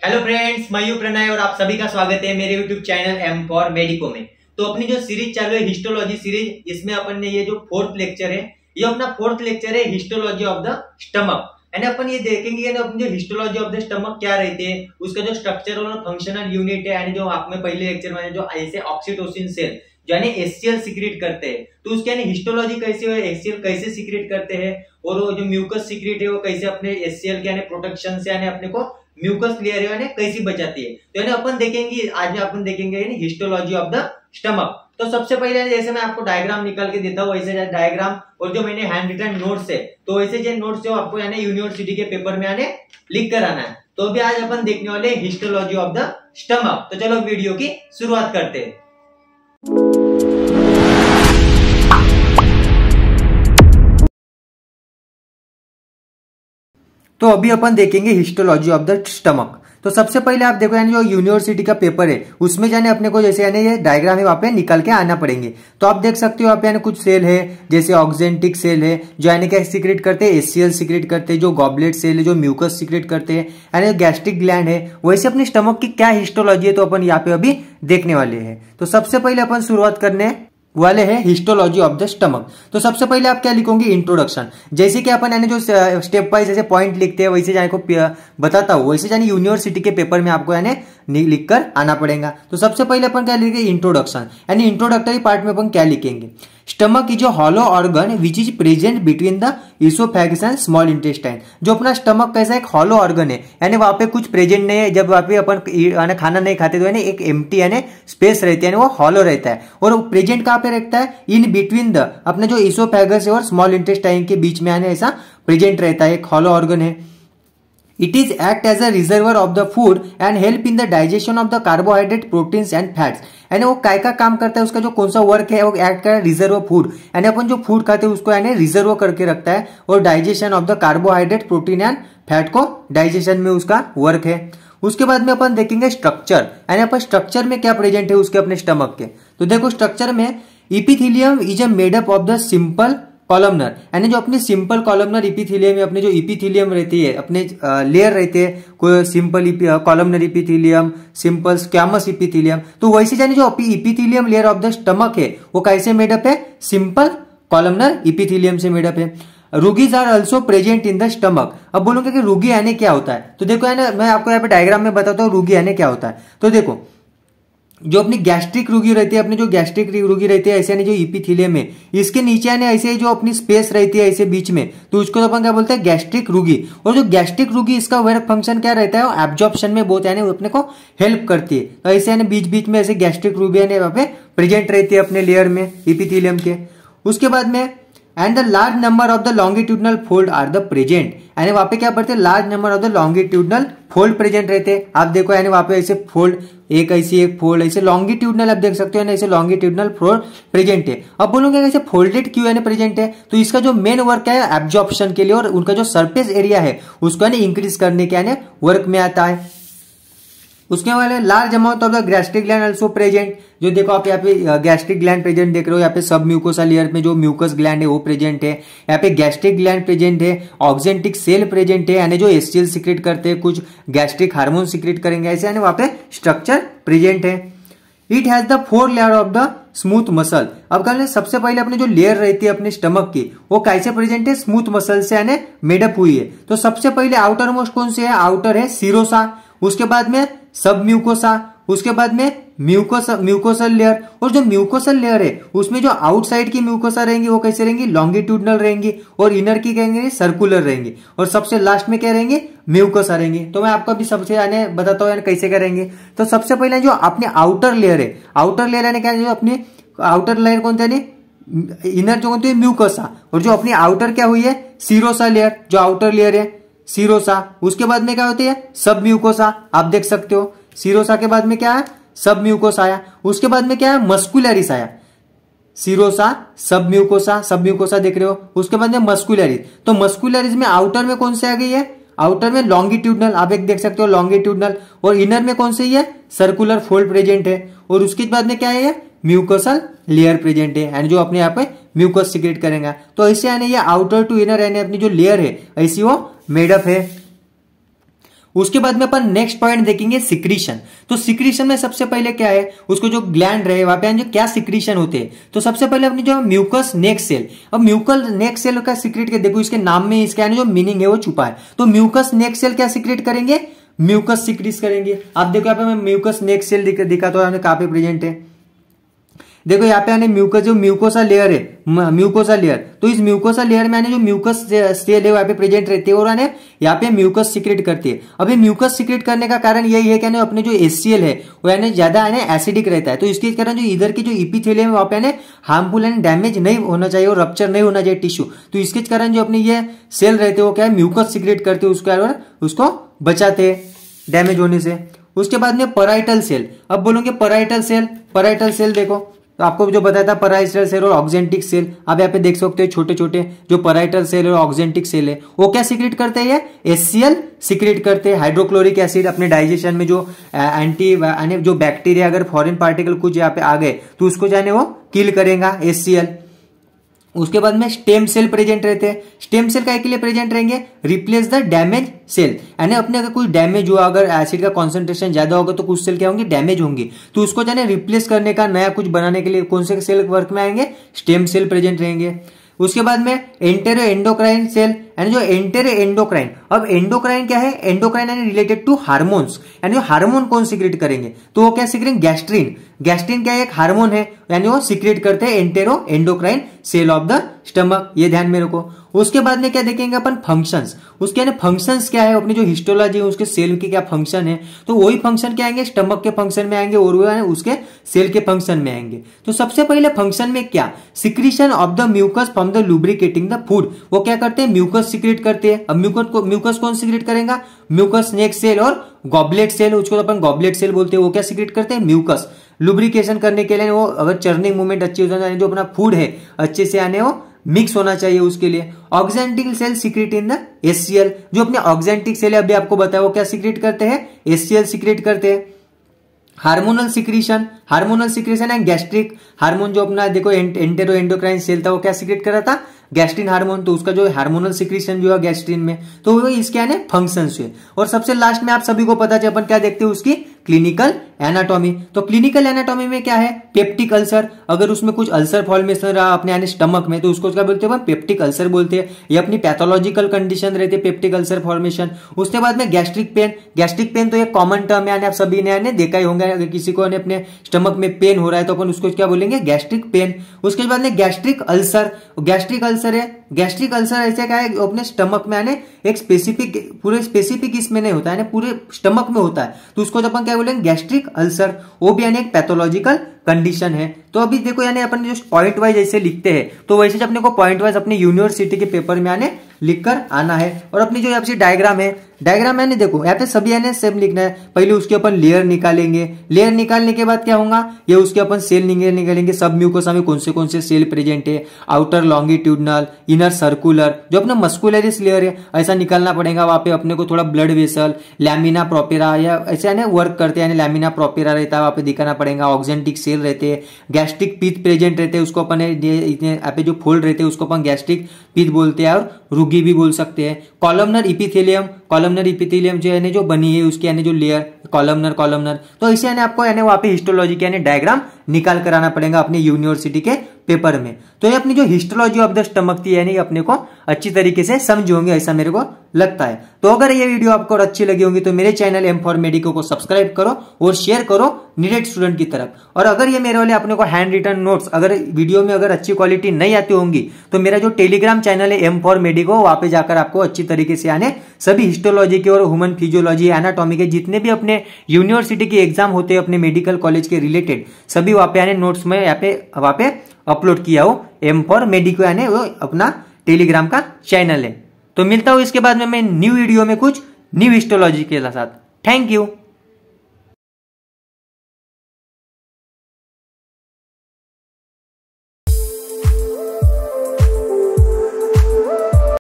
Hello friends, मैं हूं प्रणय और आप सभी का स्वागत है मेरे YouTube channel M for medico में। तो अपनी जो सीरीज चालू है हिस्टोलॉजी सीरीज, इसमें अपन ने ये जो फोर्थ लेक्चर है, ये अपना फोर्थ लेक्चर है हिस्टोलॉजी ऑफ द स्टमक। यानी अपन ये देखेंगे कि अपनी जो हिस्टोलॉजी ऑफ द स्टमक क्या रहती है, उसका जो स्ट्रक्चर और फंक्शनल यूनिट है, यानी जो आपने पहले लेक्चर में जो ऐसे ऑक्सीटोसिन सेल यानी एचसीएल सीक्रेट करते हैं, तो उसके यानी हिस्टोलॉजी कैसे है, एचसीएल कैसे सीक्रेट करते हैं और वो जो म्यूकस सीक्रेट है वो कैसे अपने एचसीएल के यानी प्रोटेक्शन से यानी अपने को म्यूकस लेयर है यानी कैसी बचाती है। तो यानी अपन देखेंगे आज में अपन देखेंगे यानी हिस्टोलॉजी ऑफ द स्टमक। तो सबसे पहले जैसे मैं आपको डायग्राम निकाल के देता हूँ वैसे डायग्राम और जो मैंने हैंड रिटन नोट्स है, तो वैसे जो नोट्स है आपको यानी यूनिवर्सिटी के पेपर में यानी लिख कर आना है। तो अभी आज अपन देखने वाले हिस्टोलॉजी ऑफ द स्टमक। तो चलो वीडियो की शुरुआत करते हैं। तो अभी अपन देखेंगे हिस्टोलॉजी ऑफ द स्टमक। तो सबसे पहले आप देखो यानी जो यूनिवर्सिटी का पेपर है उसमें जाने अपने को जैसे यानी ये डायग्राम है वहां पे निकल के आना पड़ेंगे। तो आप देख सकते हो यहाँ पे यानी कुछ सेल है जैसे ऑक्जेंटिक सेल है जो यानी क्या सीक्रेट करते हैं, एचसीएल सीक्रेट करते हैं, जो गॉबलेट सेल है जो म्यूकस सीक्रेट करते हैं, यानी गैस्ट्रिक ग्लैंड है। वैसे अपने स्टमक की क्या हिस्टोलॉजी है तो अपन यहाँ पे अभी देखने वाले हैं। तो सबसे पहले अपन शुरुआत करने वाले हैं हिस्टोलॉजी ऑफ द स्टमक। तो सबसे पहले आप क्या लिखोगे, इंट्रोडक्शन। जैसे कि अपन यानी जो स्टेप वाइज जैसे पॉइंट लिखते हैं वैसे जाने को बताता हूँ, वैसे जाने यूनिवर्सिटी के पेपर में आपको यानी लिखकर आना पड़ेगा। तो सबसे पहले अपन क्या लिखेंगे, इंट्रोडक्शन। यानी इंट्रोडक्टरी पार्ट में अपन क्या लिखेंगे, stomach is a hollow organ which is present between the oesophagus and small intestine. जो अपना स्टमक कैसा एक हॉलो ऑर्गन है, यानी वहां पे कुछ प्रेजेंट नहीं है। जब वहां पे अपन खाना नहीं खाते तो यानी एक एम्प्टी यानी स्पेस रहती है, यानी वो हॉलो रहता है। और प्रेजेंट कहाँ पे रहता है, इन बिटवीन द अपने जो इसोफेगस है और स्मॉल इंटेस्टाइन के बीच में यानी ऐसा प्रेजेंट रहता है, एक हॉलो ऑर्गन है। It is act as a reservoir of the food and help in the digestion of the carbohydrate, proteins and fats। यानी वो काय का काम करता है, उसका जो कौन सा वर्क है वो एक्ट कर रिजर्व फूड, यानी अपन जो फूड खाते हैं उसको यानी रिजर्व करके रखता है और digestion of the carbohydrate, protein and fat को डाइजेशन में उसका वर्क है। उसके बाद में अपन देखेंगे स्ट्रक्चर, यानी अपन स्ट्रक्चर में क्या प्रेजेंट है उसके अपने स्टमक के। तो देखो स्ट्रक्चर में epithelium is a made up of the simple columnar, यानी जो अपनी सिंपल कॉलमनर इपिथेलियम में अपने जो इपिथेलियम रहती है अपने लेयर रहते हैं, कोई simple columnar epithelium, simple squamous epithelium. तो वैसे जाने जो epithelium layer of the stomach है वो कैसे मेडअप है, सिंपल कॉलमनर इपिथेलियम से मेडअप है। Rugae are also present in the stomach. अब बोलूंगा कि रूगी यानी क्या होता है, तो देखो यानी मैं आपको यहाँ पे डायग्राम में बताता हूँ रूगी यानी क्या होता है। तो देखो जो अपनी गैस्ट्रिक रूगी रहती है, अपनी जो गैस्ट्रिक रूगी रहती है ऐसे यानी जो इपिथेलियम है इसके नीचे यानी ऐसे जो अपनी स्पेस रहती है ऐसे बीच में, तो उसको अपन क्या बोलते हैं, गैस्ट्रिक रूगी। और जो गैस्ट्रिक रूगी इसका वर्क फंक्शन क्या रहता है, एब्जॉर्प्शन में बहुत यानी अपने को हेल्प करती है। तो ऐसे यानी बीच बीच में ऐसे गैस्ट्रिक रूगी यानी वहां पे प्रेजेंट रहती है अपने लेयर में इपिथेलियम के। उसके बाद में and the large number of the longitudinal fold are the present, यानी वहां पे क्या पढ़ते हैं, large number of the longitudinal fold present रहते हैं। आप देखो यानी वहां पे ऐसे फोल्ड, एक ऐसी एक फोल्ड ऐसे लॉन्गिट्यूडनल आप देख सकते हो ना, ऐसे लॉन्गिट्यूडनल फोल्ड प्रेजेंट है। अब बोलूंगा ऐसे फोल्डेड क्यों यानी प्रेजेंट है, तो इसका जो मेन वर्क है एब्जॉर्प्शन के लिए और उनका जो सरफेस एरिया है उसको यानी इंक्रीज करने के यानी वर्क में आता है। उसके वाले large amount of the gastric gland also present. जो देखो आप यहाँ पे गैस्ट्रिक ग्लैंड प्रेजेंट देख रहे हो, यहाँ पे सब म्यूकोसा लेयर में जो म्यूकस ग्लैंड है वो प्रेजेंट है, यहाँ पे गैस्ट्रिक ग्लैंड प्रेजेंट है, ऑक्जेंटिक सेल प्रेजेंट है यानी जो एचसीएल सीक्रेट करते हैं, कुछ गैस्ट्रिक हार्मोन सीक्रेट करेंगे ऐसे, यानी वहां पे स्ट्रक्चर प्रेजेंट है। It has the 4 layer of the smooth muscle. अब कल सबसे पहले अपने जो लेयर रहती है अपने स्टमक की वो कैसे प्रेजेंट है, स्मूथ मसल से यानी मेडअप हुई है। तो सबसे पहले आउटर मोस्ट कौन से है, आउटर है सीरोसा, उसके बाद में सब म्यूकोसा, उसके बाद में म्यूकोसल लेयर। और जो म्यूकोसल लेयर है उसमें जो आउटसाइड की म्यूकोसा रहेंगी वो कैसे रहेंगी, लॉन्गिट्यूडनल रहेंगी, और इनर की कहेंगे सर्कुलर रहेंगी, और सबसे लास्ट में क्या रहेंगे, म्यूकोसा रहेंगी। तो मैं आपको अभी सबसे यानी बताता हूँ कैसे करेंगे। तो सबसे पहले जो अपने आउटर लेयर है, आउटर लेयर यानी क्या, जो अपनी आउटर लेयर कौन सी, इनर जो होती है म्यूकोसा, और जो अपनी आउटर क्या हुई है, सीरोसा लेयर, जो आउटर लेयर है सीरोसा। उसके बाद में क्या होती है, सब म्यूकोसा, आप देख सकते हो सीरोसा के बाद में क्या है, सब म्यूकोसा आया। उसके बाद में क्या है, मस्कुलरिस आया, सीरोसा सब म्यूकोसा देख रहे हो। उसके बाद में मस्कुलरिस, तो मस्कुलरिस में आउटर में कौन से आ गई है, आउटर में लॉन्गिट्यूडनल, आप एक देख सकते हो लॉन्गिट्यूडनल, और इनर में कौन सी है, सर्कुलर फोल्ड प्रेजेंट है। और उसके बाद में क्या है, म्यूकोसल लेयर प्रेजेंट है, यानी जो अपने यहाँ पे म्यूकस सीक्रेट करेगा। तो ऐसे यानी ये आउटर टू इनर यानी अपनी जो लेयर है ऐसी वो मेडअप है। उसके बाद में अपन नेक्स्ट पॉइंट देखेंगे सिक्रीशन। तो सिक्रीशन में सबसे पहले क्या है, उसको जो ग्लैंड रहे वहां पे जो क्या सिक्रीशन होते हैं। तो सबसे पहले अपनी जो म्यूकस नेक सेल, अब म्यूकस नेक सेल का सीक्रेट के देखो इसके नाम में इसका जो मीनिंग है वो छुपा है। तो म्यूकस नेक सेल क्या सीक्रेट करेंगे, म्यूकस सीक्रेट करेंगे। आप देखो यहाँ पे मैं म्यूकस नेक सेल दिखाता हूँ कहाँ पे प्रेजेंट है। देखो यहाँ पे आने म्यूकस जो म्यूकोसा लेयर है, म्यूकोसा लेयर, तो इस म्यूकोसा लेयर में आने जो म्यूकस सेल है वहां पे प्रेजेंट रहती है और आने यहाँ पे म्यूकस सीक्रेट करती है। अब ये म्यूकस सीक्रेट करने का कारण यही है कि अपने जो HCl है वो यानी ज्यादा एसिडिक रहता है। तो इसके कारण जो इधर की जो इपीथेलियम है वहां पे हार्मफुल एंड डैमेज नहीं होना चाहिए और रप्चर नहीं होना चाहिए टिश्यू। तो इसके कारण जो अपने ये सेल रहते हैं वो क्या है म्यूकस सीक्रेट करते हैं, उसको बचाते हैं डैमेज होने से। उसके बाद में पराइटल सेल, अब बोलोगे पराइटल सेल, पराइटल सेल देखो तो आपको जो बताया था पराइटल सेल और ऑक्जेंटिक सेल, आप यहाँ पे देख सकते हो छोटे छोटे जो पराइटल सेल और ऑक्जेंटिक सेल है वो क्या सीक्रेट करते हैं, HCl सीक्रेट करते हैं। हाइड्रोक्लोरिक एसिड अपने डाइजेशन में जो एंटी जो बैक्टीरिया अगर फॉरेन पार्टिकल कुछ यहाँ पे आ गए तो उसको जाने वो किल करेगा HCl। उसके बाद में स्टेम सेल प्रेजेंट रहते हैं। स्टेम सेल काय के लिए प्रेजेंट रहेंगे, रिप्लेस द डैमेज सेल, यानी अपने अगर कोई डैमेज हुआ, अगर एसिड का कॉन्सेंट्रेशन ज्यादा होगा तो कुछ सेल क्या होंगे, डैमेज होंगे। तो उसको जाने रिप्लेस करने का, नया कुछ बनाने के लिए कौन से सेल वर्क में आएंगे, स्टेम सेल प्रेजेंट रहेंगे। उसके बाद में एंटेरो एंडोक्राइन सेल, यानी जो एंटेरो एंडोक्राइन, अब एंडोक्राइन क्या है, एंडोक्राइन यानी रिलेटेड टू हार्मोन्स, यानी जो हार्मोन कौन सीक्रेट करेंगे, तो वो क्या सीक्रेट, गैस्ट्रिन। गैस्ट्रिन क्या है, एक हार्मोन है, यानी वो सीक्रेट करते हैं enteroendocrine cell of the stomach, ये ध्यान में रखो। उसके बाद में क्या देखेंगे अपन, फंक्शंस। उसके फंक्शंस क्या है, अपनी जो हिस्टोलॉजी है उसके सेल के क्या फंक्शन है, तो वही फंक्शन क्या आएंगे, स्टमक के फंक्शन में आएंगे और वो उसके सेल के फंक्शन में आएंगे। तो सबसे पहले फंक्शन में क्या, secretion of the mucus from the lubricating the food, वो क्या करते हैं, म्यूकस सीक्रेट करते हैं। अब म्यूकस कौन सीक्रेट करेगा, म्यूकस नेक सेल और गॉबलेट सेल, उसको अपन गॉबलेट सेल बोलते हैं, वो क्या सीक्रेट करते हैं, म्यूकस। लुब्रिकेशन करने के लिए वो अगर चर्निंग मूवमेंट अच्छी हो जाए, जो अपना फूड है अच्छे से आने वो मिक्स होना चाहिए उसके लिए। Oxyntic cell secrete in the HCl, जो अपने ऑक्जेंटिक सेल है अभी आपको बताया वो क्या सीक्रेट करते हैं, HCl सीक्रेट करते हैं। Hormonal secretion and gastric hormone, जो अपना देखो एंटेरो एंडोक्राइन सेल था वो क्या सीक्रेट कर रहा था, गैस्ट्रिन हार्मोन। तो उसका जो हार्मोनल सिक्रेशन जो है गैस्ट्रिन में, तो वो इसके आने फंक्शंस हुए। और सबसे लास्ट में आप सभी को पता है अपन क्या देखते हैं, उसकी क्लिनिकल एनाटॉमी। तो क्लिनिकल एनाटॉमी में क्या है, पेप्टिक अल्सर, अगर उसमें कुछ अल्सर फॉर्मेशन रहा अपने यानी स्टमक में तो उसको क्या बोलते हैं, पेप्टिक अल्सर बोलते हैं। ये अपनी पैथोलॉजिकल कंडीशन रहती है पेप्टिक अल्सर फॉर्मेशन। उसके बाद में गैस्ट्रिक पेन, गैस्ट्रिक पेन तो एक कॉमन टर्म है, आप सभी ने देखा ही होगा, अगर किसी को अपने स्टमक में पेन हो रहा है तो अपन उसको क्या बोलेंगे, गैस्ट्रिक पेन। उसके बाद में गैस्ट्रिक अल्सर, गैस्ट्रिक अल्सर है, गैस्ट्रिक अल्सर ऐसे क्या है, अपने स्टमक में आने एक स्पेसिफिक, पूरे स्पेसिफिक इसमें नहीं होता है, पूरे स्टमक में होता है, तो उसको अपन क्या बोलेंगे, गैस्ट्रिक अल्सर। वो भी यानी एक पैथोलॉजिकल कंडीशन है। तो अभी देखो यानी अपन जो पॉइंट वाइज ऐसे लिखते हैं, तो वैसे अपने को पॉइंट वाइज अपने यूनिवर्सिटी के पेपर में आने लिखकर आना है। और अपनी जो यहाँ पे डायग्राम है, डायग्राम यानी देखो यहाँ पे सभी यानी सेम लिखना है। पहले उसके अपन लेयर निकालेंगे, लेयर निकालने के बाद क्या होगा, ये उसके अपन सेल निकालेंगे, सब म्यूकोसा में कौन से सेल प्रेजेंट है, आउटर लॉन्गिट्यूडनल, इनर सर्कुलर, जो अपना मस्कुलरिस लेयर है ऐसा निकालना पड़ेगा। वहां पे अपने को थोड़ा ब्लड वेसल, लैमिना प्रोपेरा या ऐसे यानी वर्क करते हैं, लैमिना प्रोपेरा रहता है वहां पे दिखाना पड़ेगा। ऑक्जेंटिक सेल रहते हैं, गैस्ट्रिक पीथ प्रेजेंट रहते हैं, उसको अपन यहाँ पे जो फोल्ड रहते हैं उसको अपन गैस्ट्रिक पीथ बोलते हैं और रुगी भी बोल सकते हैं। कॉलमनर इपिथेलियम, कॉलमनर इपिथेलियम जो है जो बनी है उसकी यानी जो लेयर कॉलमनर, तो इसे यानी आपको यानी वहां पे हिस्टोलॉजी के यानी डायग्राम निकाल कर आना पड़ेगा अपनी यूनिवर्सिटी के पेपर में। तो ये अपनी जो हिस्टोलॉजी ऑफ द स्टमक थी यानी अपने को अच्छी तरीके से समझ होंगे ऐसा मेरे को लगता है। तो अगर ये वीडियो आपको अच्छी लगी होगी तो मेरे चैनल एम फॉर मेडिको को सब्सक्राइब करो और शेयर करो नीडेड स्टूडेंट की तरफ। और अगर ये मेरे वाले अपने को हैंड रिटन नोट्स अगर वीडियो में अगर अच्छी क्वालिटी नहीं आती होंगी तो मेरा जो टेलीग्राम चैनल है एम फॉर मेडिको, वहां पे जाकर आपको अच्छी तरीके से आने सभी हिस्टोलॉजी के और ह्यूमन फिजियोलॉजी, एनाटॉमी के जितने भी अपने यूनिवर्सिटी के एग्जाम होते हैं अपने मेडिकल कॉलेज के रिलेटेड सभी वहां पे आने नोट्स में वहां पे अपलोड किया हो। एम फॉर मेडिको यानी वो अपना टेलीग्राम का चैनल है। तो मिलता हूं इसके बाद में मैं न्यू वीडियो में कुछ न्यू हिस्टोलॉजी के साथ। Thank you.